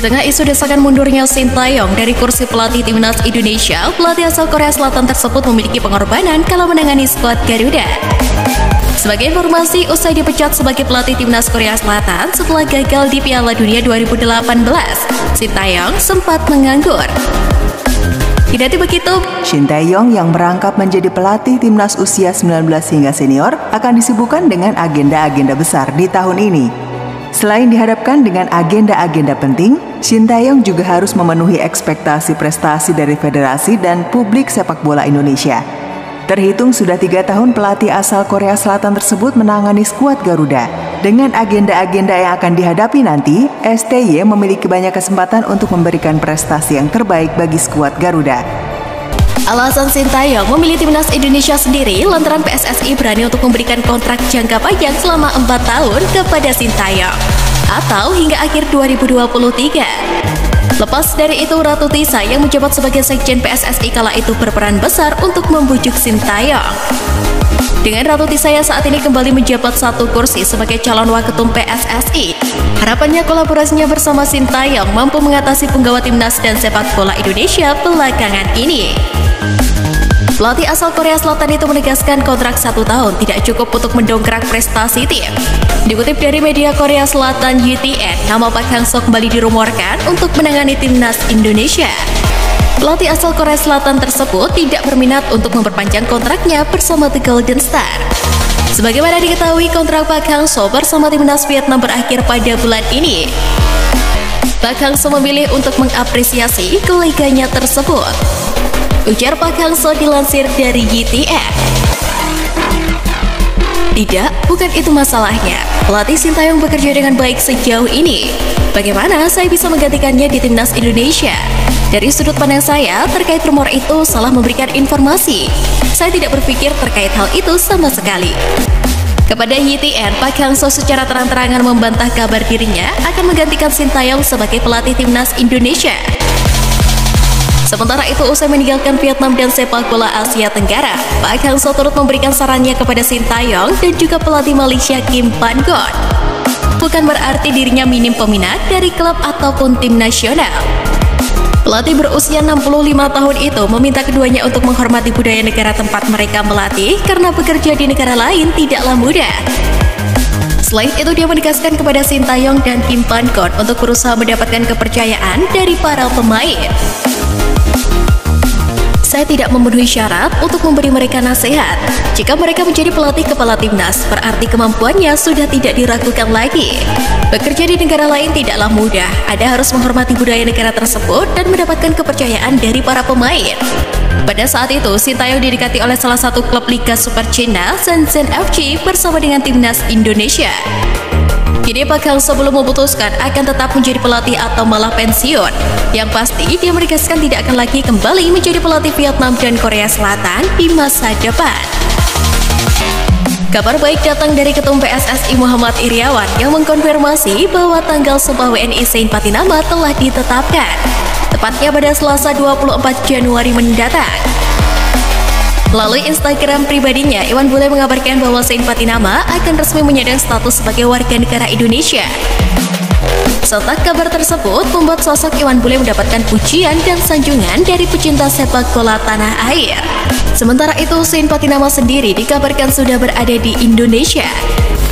Di tengah isu desakan mundurnya Sintayong dari kursi pelatih timnas Indonesia, pelatih asal Korea Selatan tersebut memiliki pengorbanan kalau menangani skuad Garuda. Sebagai informasi, usai dipecat sebagai pelatih timnas Korea Selatan setelah gagal di Piala Dunia 2018, Sintayong sempat menganggur. Tidak begitu, Sintayong yang merangkap menjadi pelatih timnas usia 19 hingga senior akan disibukkan dengan agenda-agenda besar di tahun ini. Selain dihadapkan dengan agenda-agenda penting, Sintayong juga harus memenuhi ekspektasi prestasi dari federasi dan publik sepak bola Indonesia. Terhitung sudah 3 tahun pelatih asal Korea Selatan tersebut menangani skuad Garuda. Dengan agenda-agenda yang akan dihadapi nanti, STY memiliki banyak kesempatan untuk memberikan prestasi yang terbaik bagi skuad Garuda. Alasan Sintayong memilih timnas Indonesia sendiri lantaran PSSI berani untuk memberikan kontrak jangka panjang selama 4 tahun kepada Sintayong atau hingga akhir 2023. Lepas dari itu, Ratu Tisa yang menjabat sebagai sekjen PSSI kala itu berperan besar untuk membujuk Sintayong. Dengan Ratu Tisa yang saat ini kembali menjabat satu kursi sebagai calon waketum PSSI, harapannya kolaborasinya bersama Sintayong mampu mengatasi penggawa timnas dan sepak bola Indonesia belakangan ini. Pelatih asal Korea Selatan itu menegaskan kontrak 1 tahun tidak cukup untuk mendongkrak prestasi tim. Dikutip dari media Korea Selatan UTN, nama Park Hang-seo kembali dirumorkan untuk menangani timnas Indonesia. Pelatih asal Korea Selatan tersebut tidak berminat untuk memperpanjang kontraknya bersama The Golden Star. Sebagaimana diketahui, kontrak Park Hang-seo bersama timnas Vietnam berakhir pada bulan ini. Park Hang-seo memilih untuk mengapresiasi koleganya tersebut. Ujar Park Hang-seo dilansir dari YTN. Tidak, bukan itu masalahnya. Pelatih Sintayong bekerja dengan baik sejauh ini. Bagaimana saya bisa menggantikannya di timnas Indonesia? Dari sudut pandang saya, terkait rumor itu salah memberikan informasi. Saya tidak berpikir terkait hal itu sama sekali. Kepada YTN, Park Hang-seo secara terang-terangan membantah kabar dirinya akan menggantikan Sintayong sebagai pelatih timnas Indonesia. Sementara itu, usai meninggalkan Vietnam dan sepak bola Asia Tenggara, Park Hang-seo turut memberikan sarannya kepada Sintayong dan juga pelatih Malaysia Kim Pan-gon. Bukan berarti dirinya minim peminat dari klub ataupun tim nasional. Pelatih berusia 65 tahun itu meminta keduanya untuk menghormati budaya negara tempat mereka melatih karena bekerja di negara lain tidaklah mudah. Selain itu, dia menegaskan kepada Sintayong dan Kim Pan-gon untuk berusaha mendapatkan kepercayaan dari para pemain. Saya tidak memenuhi syarat untuk memberi mereka nasihat. Jika mereka menjadi pelatih kepala timnas, berarti kemampuannya sudah tidak diragukan lagi. Bekerja di negara lain tidaklah mudah. Anda harus menghormati budaya negara tersebut dan mendapatkan kepercayaan dari para pemain. Pada saat itu, Sintayong didekati oleh salah satu klub Liga Super Cina, Shenzhen FC, bersama dengan timnas Indonesia. Kini Park Hang-seo belum memutuskan akan tetap menjadi pelatih atau malah pensiun. Yang pasti, dia menegaskan tidak akan lagi kembali menjadi pelatih Vietnam dan Korea Selatan di masa depan. Kabar baik datang dari Ketum PSSI Muhammad Iriawan yang mengkonfirmasi bahwa tanggal Sumpah WNI Sein Patinama telah ditetapkan, tepatnya pada Selasa 24 Januari mendatang. Melalui Instagram pribadinya, Iwan Bule mengabarkan bahwa Sein Patinama akan resmi menyandang status sebagai warga negara Indonesia. Sontak kabar tersebut membuat sosok Iwan Bule mendapatkan pujian dan sanjungan dari pecinta sepak bola tanah air. Sementara itu, Sein Patinama sendiri dikabarkan sudah berada di Indonesia.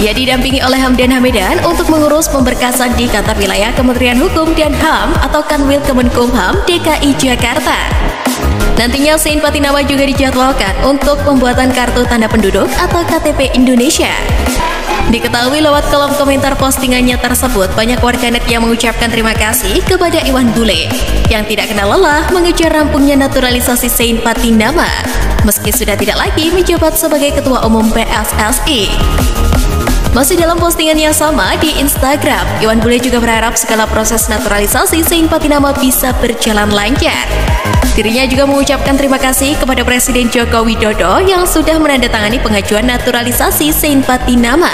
Ia didampingi oleh Hamdan Hamidan untuk mengurus pemberkasan di kantor wilayah Kementerian Hukum dan HAM atau Kanwil Kemenkumham DKI Jakarta. Nantinya Sein Patinama juga dijadwalkan untuk pembuatan kartu tanda penduduk atau KTP Indonesia. Diketahui lewat kolom komentar postingannya tersebut, banyak warganet yang mengucapkan terima kasih kepada Iwan Bule yang tidak kenal lelah mengejar rampungnya naturalisasi Sein Patinama meski sudah tidak lagi menjabat sebagai Ketua Umum PSSI. Masih dalam postingan yang sama di Instagram, Iwan Bule juga berharap segala proses naturalisasi Sein Patinama bisa berjalan lancar. Dirinya juga mengucapkan terima kasih kepada Presiden Joko Widodo yang sudah menandatangani pengajuan naturalisasi Sein Patinama.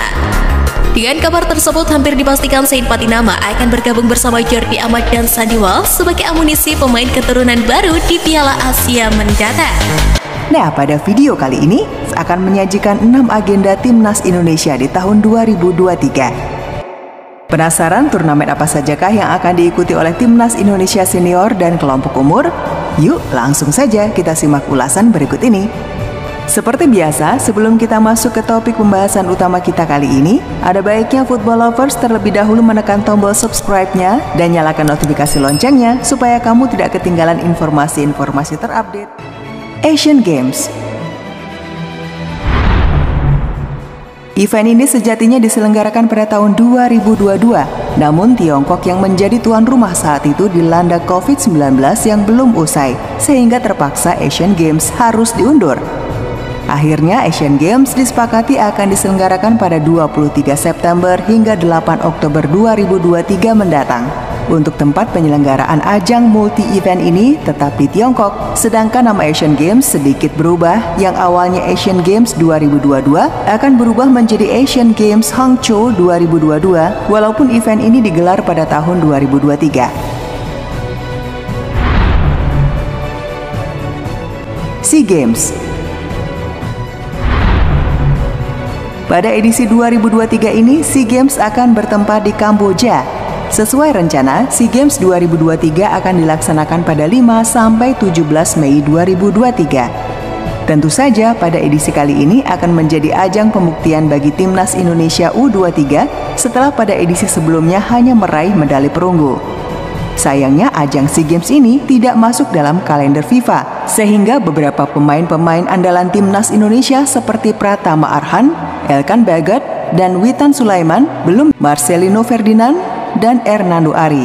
Dengan kabar tersebut, hampir dipastikan Sein Patinama akan bergabung bersama Jordi Amat dan Sandy Walsh sebagai amunisi pemain keturunan baru di Piala Asia mendatang. Nah, pada video kali ini akan menyajikan 6 agenda Timnas Indonesia di tahun 2023. Penasaran turnamen apa sajakah yang akan diikuti oleh Timnas Indonesia Senior dan kelompok umur? Yuk langsung saja kita simak ulasan berikut ini. Seperti biasa, sebelum kita masuk ke topik pembahasan utama kita kali ini, ada baiknya football lovers terlebih dahulu menekan tombol subscribe-nya dan nyalakan notifikasi loncengnya supaya kamu tidak ketinggalan informasi-informasi terupdate. Asian Games. Event ini sejatinya diselenggarakan pada tahun 2022, namun Tiongkok yang menjadi tuan rumah saat itu dilanda COVID-19 yang belum usai, sehingga terpaksa Asian Games harus diundur. Akhirnya Asian Games disepakati akan diselenggarakan pada 23 September hingga 8 Oktober 2023 mendatang. Untuk tempat penyelenggaraan ajang multi-event ini tetap di Tiongkok, sedangkan nama Asian Games sedikit berubah, yang awalnya Asian Games 2022 akan berubah menjadi Asian Games Hangzhou 2022, walaupun event ini digelar pada tahun 2023. SEA Games. Pada edisi 2023 ini, SEA Games akan bertempat di Kamboja. Sesuai rencana, SEA Games 2023 akan dilaksanakan pada 5-17 Mei 2023. Tentu saja pada edisi kali ini akan menjadi ajang pembuktian bagi Timnas Indonesia U23 setelah pada edisi sebelumnya hanya meraih medali perunggu. Sayangnya ajang SEA Games ini tidak masuk dalam kalender FIFA, sehingga beberapa pemain-pemain andalan Timnas Indonesia seperti Pratama Arhan, Elkan Bagot, dan Witan Sulaiman, belum Marcelino Ferdinand, dan Hernando Ari.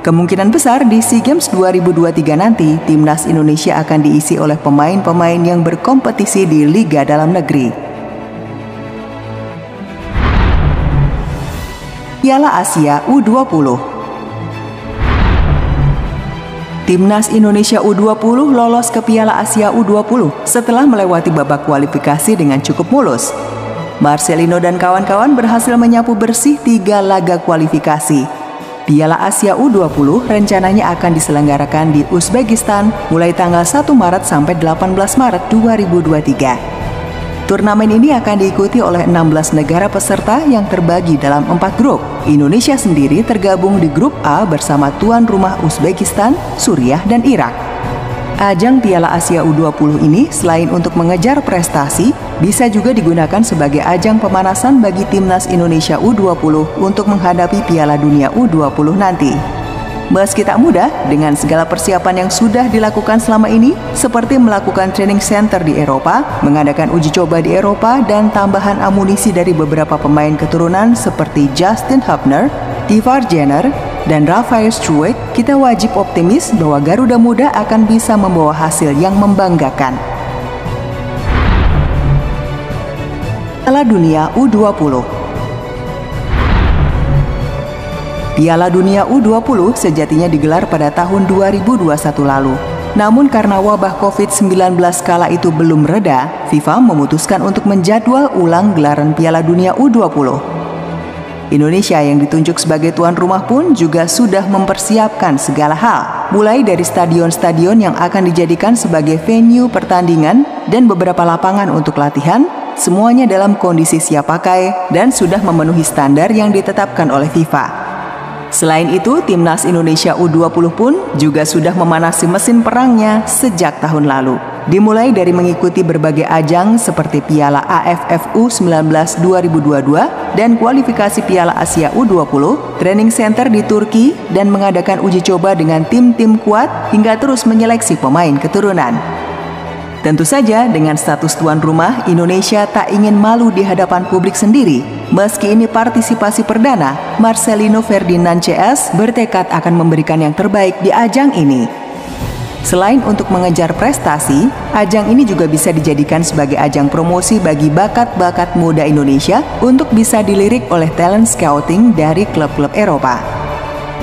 Kemungkinan besar di SEA Games 2023 nanti, Timnas Indonesia akan diisi oleh pemain-pemain yang berkompetisi di Liga Dalam Negeri. Piala Asia U20. Timnas Indonesia U20 lolos ke Piala Asia U20 setelah melewati babak kualifikasi dengan cukup mulus. Marcelino dan kawan-kawan berhasil menyapu bersih 3 laga kualifikasi. Piala Asia U20 rencananya akan diselenggarakan di Uzbekistan mulai tanggal 1 Maret sampai 18 Maret 2023. Turnamen ini akan diikuti oleh 16 negara peserta yang terbagi dalam 4 grup. Indonesia sendiri tergabung di grup A bersama tuan rumah Uzbekistan, Suriah, dan Irak. Ajang Piala Asia U20 ini selain untuk mengejar prestasi, bisa juga digunakan sebagai ajang pemanasan bagi Timnas Indonesia U20 untuk menghadapi Piala Dunia U20 nanti. Meski tak mudah, dengan segala persiapan yang sudah dilakukan selama ini, seperti melakukan training center di Eropa, mengadakan uji coba di Eropa, dan tambahan amunisi dari beberapa pemain keturunan seperti Justin Hubner, Tivar Jenner, dan Rafael Struijk, kita wajib optimis bahwa Garuda Muda akan bisa membawa hasil yang membanggakan. Piala Dunia U20. Piala Dunia U20 sejatinya digelar pada tahun 2021 lalu. Namun karena wabah COVID-19 kala itu belum reda, FIFA memutuskan untuk menjadwal ulang gelaran Piala Dunia U20. Indonesia yang ditunjuk sebagai tuan rumah pun juga sudah mempersiapkan segala hal, mulai dari stadion-stadion yang akan dijadikan sebagai venue pertandingan dan beberapa lapangan untuk latihan, semuanya dalam kondisi siap pakai dan sudah memenuhi standar yang ditetapkan oleh FIFA. Selain itu, Timnas Indonesia U20 pun juga sudah memanasi mesin perangnya sejak tahun lalu. Dimulai dari mengikuti berbagai ajang seperti Piala AFF U19 2022 dan kualifikasi Piala Asia U20, training center di Turki, dan mengadakan uji coba dengan tim-tim kuat hingga terus menyeleksi pemain keturunan. Tentu saja dengan status tuan rumah, Indonesia tak ingin malu di hadapan publik sendiri. Meski ini partisipasi perdana, Marcelino Ferdinand CS bertekad akan memberikan yang terbaik di ajang ini. Selain untuk mengejar prestasi, ajang ini juga bisa dijadikan sebagai ajang promosi bagi bakat-bakat muda Indonesia untuk bisa dilirik oleh talent scouting dari klub-klub Eropa.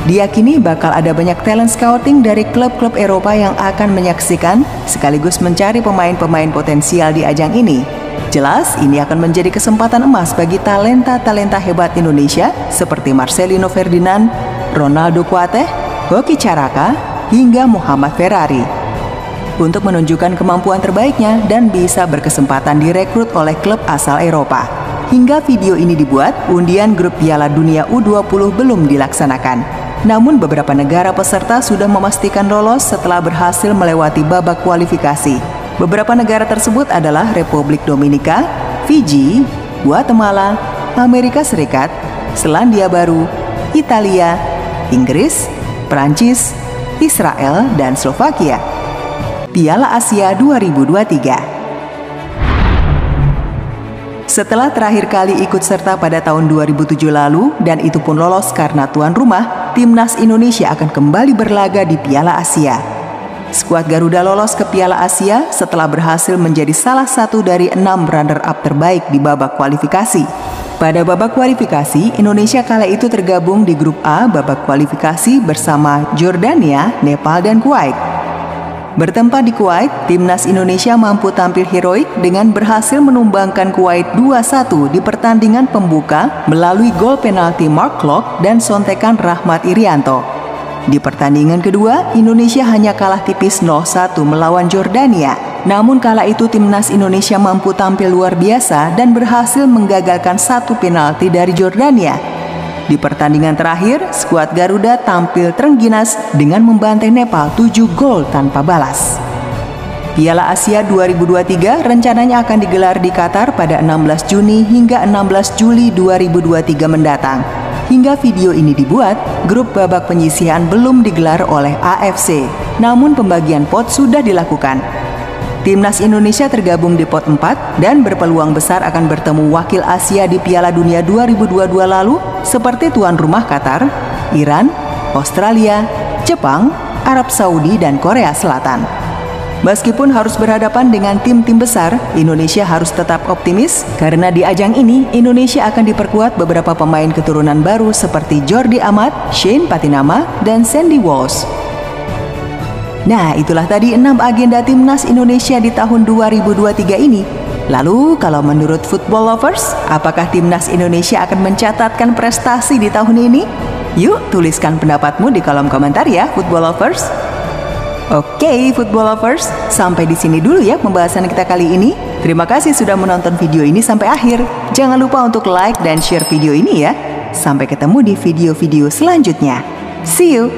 Diyakini bakal ada banyak talent scouting dari klub-klub Eropa yang akan menyaksikan sekaligus mencari pemain-pemain potensial di ajang ini. Jelas, ini akan menjadi kesempatan emas bagi talenta-talenta hebat Indonesia seperti Marcelino Ferdinand, Ronaldo Kuateh, Hoki Caraka, hingga Muhammad Ferrari untuk menunjukkan kemampuan terbaiknya dan bisa berkesempatan direkrut oleh klub asal Eropa. Hingga video ini dibuat, undian grup Piala Dunia U20 belum dilaksanakan. Namun beberapa negara peserta sudah memastikan lolos setelah berhasil melewati babak kualifikasi. Beberapa negara tersebut adalah Republik Dominika, Fiji, Guatemala, Amerika Serikat, Selandia Baru, Italia, Inggris, Prancis, Israel, dan Slovakia. Piala Asia 2023. Setelah terakhir kali ikut serta pada tahun 2007 lalu dan itu pun lolos karena tuan rumah, timnas Indonesia akan kembali berlaga di Piala Asia. Skuad Garuda lolos ke Piala Asia setelah berhasil menjadi salah satu dari 6 runner-up terbaik di babak kualifikasi. Pada babak kualifikasi, Indonesia kala itu tergabung di grup A babak kualifikasi bersama Jordania, Nepal, dan Kuwait. Bertempat di Kuwait, timnas Indonesia mampu tampil heroik dengan berhasil menumbangkan Kuwait 2-1 di pertandingan pembuka melalui gol penalti Mark Klok dan sontekan Rahmat Irianto. Di pertandingan kedua, Indonesia hanya kalah tipis 0-1 melawan Jordania. Namun kala itu timnas Indonesia mampu tampil luar biasa dan berhasil menggagalkan 1 penalti dari Jordania. Di pertandingan terakhir, skuad Garuda tampil terengginas dengan membantai Nepal 7 gol tanpa balas. Piala Asia 2023 rencananya akan digelar di Qatar pada 16 Juni hingga 16 Juli 2023 mendatang. Hingga video ini dibuat, grup babak penyisihan belum digelar oleh AFC, namun pembagian pot sudah dilakukan. Timnas Indonesia tergabung di pot 4 dan berpeluang besar akan bertemu wakil Asia di Piala Dunia 2022 lalu seperti tuan rumah Qatar, Iran, Australia, Jepang, Arab Saudi, dan Korea Selatan. Meskipun harus berhadapan dengan tim-tim besar, Indonesia harus tetap optimis karena di ajang ini Indonesia akan diperkuat beberapa pemain keturunan baru seperti Jordi Amat, Shane Patinama, dan Sandy Walsh. Nah, itulah tadi 6 agenda timnas Indonesia di tahun 2023 ini. Lalu, kalau menurut football lovers, apakah timnas Indonesia akan mencatatkan prestasi di tahun ini? Yuk, tuliskan pendapatmu di kolom komentar ya, football lovers. Oke, football lovers, sampai di sini dulu ya pembahasan kita kali ini. Terima kasih sudah menonton video ini sampai akhir. Jangan lupa untuk like dan share video ini ya. Sampai ketemu di video-video selanjutnya. See you!